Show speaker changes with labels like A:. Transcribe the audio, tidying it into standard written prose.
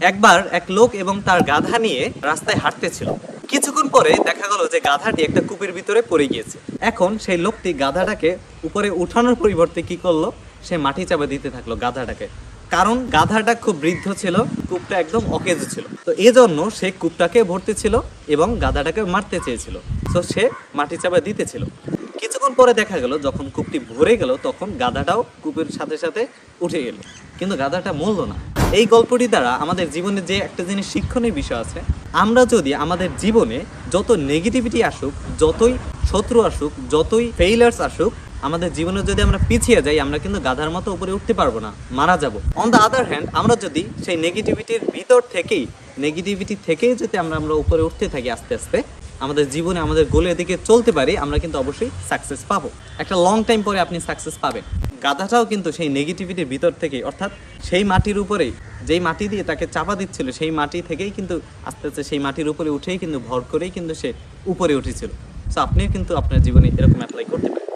A: একবার এক লোক এবং তার গাধা নিয়ে রাস্তায় হাঁটতেছিল। কিছুক্ষণ পরে দেখা গেল যে গাধাটি একটা কূপের ভিতরে পড়ে গিয়েছে। এখন সেই লোকটি গাধাটাকে উপরে উঠানোর পরিবর্তে কি করলো, সে মাটি চাপা দিতে থাকলো গাধাটাকে। কারণ গাধাটা খুব বৃদ্ধ ছিল, কূপটা একদম অকেজো ছিল। তো এই জন্য সে কূপটাকে ভরতে ছিল এবং গাধাটাকে মারতে চেয়েছিল। তো সে মাটি চাপা দিতেছিল। কিছুক্ষণ পরে দেখা গেল যখন কূপটি ভরে গেল তখন গাধাটাও কূপের সাথে সাথে উঠে গেল, কিন্তু গাধাটা মরল না। এই গল্পটি দ্বারা আমাদের জীবনে যে একটা জিনিস শিক্ষণীয় বিষয় আছে, আমরা যদি আমাদের জীবনে যত নেগেটিভিটি আসুক, যতই শত্রু আসুক, যতই ফেইলার্স আসুক, আমাদের জীবনে যদি আমরা পিছিয়ে যাই, আমরা কিন্তু গাধার মতো উপরে উঠতে পারবো না, মারা যাব। অন দ্য আদার হ্যান্ড, আমরা যদি সেই নেগেটিভিটি থেকেই যদি আমরা উপরে উঠতে থাকি আস্তে আস্তে, আমাদের জীবনে আমাদের গোলের দিকে চলতে পারি, আমরা কিন্তু অবশ্যই সাকসেস পাবো। একটা লং টাইম পরে আপনি সাকসেস পাবেন। গাধাটাও কিন্তু সেই নেগেটিভিটির ভিতর থেকেই, অর্থাৎ সেই মাটির উপরেই, যেই মাটি দিয়ে তাকে চাপা দিচ্ছিল, সেই মাটি থেকেই কিন্তু আস্তে আস্তে সেই মাটির উপরে উঠেই কিন্তু ভর করেই কিন্তু সে উপরে উঠেছিল। সো আপনিও কিন্তু আপনার জীবনে এরকম অ্যাপ্লাই করতে পারেন।